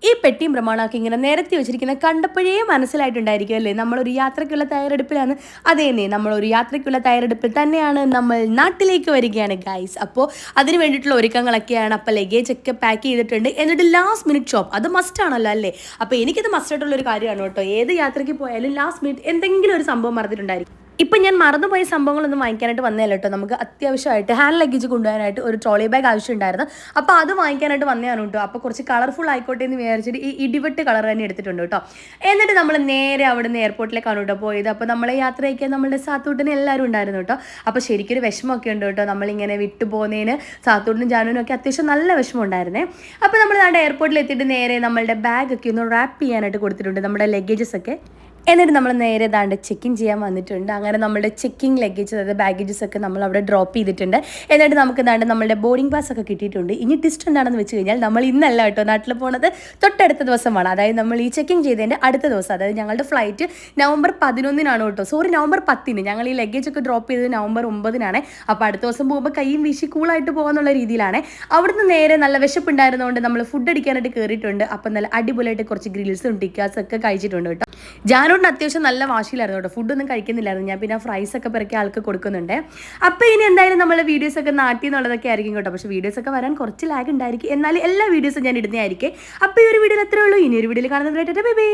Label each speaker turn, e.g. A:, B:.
A: ഈ പെട്ടിയും പ്രമാണമൊക്കെ ഇങ്ങനെ നിരത്തി വെച്ചിരിക്കുന്ന കണ്ടപ്പോഴേ മനസ്സിലായിട്ടുണ്ടായിരിക്കും അല്ലേ നമ്മളൊരു യാത്രയ്ക്കുള്ള തയ്യാറെടുപ്പിലാണ്. അതേന്നേ, നമ്മളൊരു യാത്രയ്ക്കുള്ള തയ്യാറെടുപ്പിൽ തന്നെയാണ് നമ്മൾ നാട്ടിലേക്ക് വരികയാണ് ഗൈസ്. അപ്പോൾ അതിന് വേണ്ടിയിട്ടുള്ള ഒരുക്കങ്ങളൊക്കെയാണ്. അപ്പോൾ ലഗേജ് ഒക്കെ പാക്ക് ചെയ്തിട്ടുണ്ട്. എന്നിട്ട് ലാസ്റ്റ് മിനിറ്റ് ഷോപ്പ്, അത് മസ്റ്റ് ആണല്ലോ അല്ലേ? അപ്പോൾ എനിക്കത് മസ്റ്റ് ആയിട്ടുള്ളൊരു കാര്യമാണ് കേട്ടോ. ഏത് യാത്രയ്ക്ക് പോയാലും ലാസ്റ്റ് മിനിറ്റ് എന്തെങ്കിലും ഒരു സംഭവം മറന്നിട്ടുണ്ടായിരിക്കും. ഇപ്പം ഞാൻ മറന്നുപോയ സംഭവങ്ങളൊന്നും വാങ്ങിക്കാനായിട്ട് വന്നതല്ല കേട്ടോ. നമുക്ക് അത്യാവശ്യമായിട്ട് ഹാൻഡ് ലഗേജ് കൊണ്ടുപോകാനായിട്ട് ഒരു ട്രോളി ബാഗ് ആവശ്യമുണ്ടായിരുന്നു. അപ്പോൾ അത് വാങ്ങിക്കാനായിട്ട് വന്നതാണ് കേട്ടോ. അപ്പോൾ കുറച്ച് കളർഫുൾ ആയിക്കോട്ടെ എന്ന് വിചാരിച്ചിട്ട് ഈ ഇടിവെട്ട് കളർ തന്നെ എടുത്തിട്ടുണ്ട് കേട്ടോ. എന്നിട്ട് നമ്മൾ നേരെ അവിടെ നിന്ന് എയർപോർട്ടിലേക്കാണ് കേട്ടോ പോയത്. അപ്പോൾ നമ്മളെ യാത്ര അയക്കാൻ നമ്മളുടെ സാത്തൂട്ടിന് എല്ലാവരും ഉണ്ടായിരുന്നു കേട്ടോ. അപ്പോൾ ശരിക്കൊരു വിഷമമൊക്കെ ഉണ്ട് കേട്ടോ. നമ്മളിങ്ങനെ വിട്ടു പോകുന്നതിന് സാത്തൂട്ടിനും ജാനുവിനും ഒക്കെ അത്യാവശ്യം നല്ല വിഷമം ഉണ്ടായിരുന്നേ. അപ്പോൾ നമ്മൾ നമ്മുടെ എയർപോർട്ടിൽ എത്തിയിട്ട് നേരെ നമ്മളുടെ ബാഗൊക്കെ ഒന്ന് റാപ്പ് ചെയ്യാനായിട്ട് കൊടുത്തിട്ടുണ്ട്, നമ്മുടെ ലഗേജസ് ഒക്കെ. എന്നിട്ട് നമ്മൾ നേരെ ദാണ്ട് ചെക്കിൻ ചെയ്യാൻ വന്നിട്ടുണ്ട്. അങ്ങനെ നമ്മുടെ ചെക്കിങ് ലഗേജ്, അതായത് ബാഗേജസ് ഒക്കെ നമ്മൾ അവിടെ ഡ്രോപ്പ് ചെയ്തിട്ടുണ്ട്. എന്നിട്ട് നമുക്ക് ദാണ്ട് നമ്മളുടെ ബോർഡിംഗ് പാസ് ഒക്കെ കിട്ടിയിട്ടുണ്ട്. ഇനി ട്വിസ്റ്റ് എന്താണെന്ന് വെച്ച് കഴിഞ്ഞാൽ നമ്മൾ ഇന്നല്ല കേട്ടോ നാട്ടിൽ പോകുന്നത്, തൊട്ടടുത്ത ദിവസമാണ്. അതായത് നമ്മൾ ഈ ചെക്കിങ് ചെയ്തതിൻ്റെ അടുത്ത ദിവസം, അതായത് ഞങ്ങളുടെ ഫ്ലൈറ്റ് നവംബർ 11-നാണ് കേട്ടോ. സോറി, നവംബർ 10-ന്. ഞങ്ങൾ ഈ ലഗേജ് ഒക്കെ ഡ്രോപ്പ് ചെയ്തത് നവംബർ 9-നാണ്. അപ്പോൾ അടുത്ത ദിവസം പോകുമ്പോൾ കൈയും വീശി കൂളായിട്ട് പോകാന്നുള്ള രീതിയിലാണ്. അവിടുന്ന് നേരെ നല്ല വിശപ്പുണ്ടായിരുന്നതുകൊണ്ട് നമ്മൾ ഫുഡ് അടിക്കാനായിട്ട് കയറിയിട്ടുണ്ട്. അപ്പം നല്ല അടിപൊളിയായിട്ട് കുറച്ച് ഗ്രിൽസും ടിക്കാസും ഒക്കെ കഴിച്ചിട്ടുണ്ട് കേട്ടോ. ജാനോടിന് അത്യാവശ്യം നല്ല വാശിയിലായിരുന്നു കേട്ടോ. ഫുഡൊന്നും കഴിക്കുന്നില്ലായിരുന്നു. ഞാൻ പിന്നെ ഫ്രൈസ് ഒക്കെ പിറക്കി ആൾക്ക് കൊടുക്കുന്നുണ്ട്. അപ്പോൾ ഇനി എന്തായാലും നമ്മളെ വീഡിയോസൊക്കെ നാട്ടി എന്നുള്ളതൊക്കെ ആയിരിക്കും കേട്ടോ. പക്ഷേ വീഡിയോസൊക്കെ വരാൻ കുറച്ച് ലാഗ് ഉണ്ടായിരിക്കും. എന്നാലും എല്ലാ വീഡിയോസും ഞാൻ ഇടുന്നതായിരിക്കും. അപ്പോൾ ഈ ഒരു വീഡിയോയിൽ അത്രേ ഉള്ളൂ. ഇനി ഒരു വീഡിയോയിൽ കാണുന്നത്. Bye bye.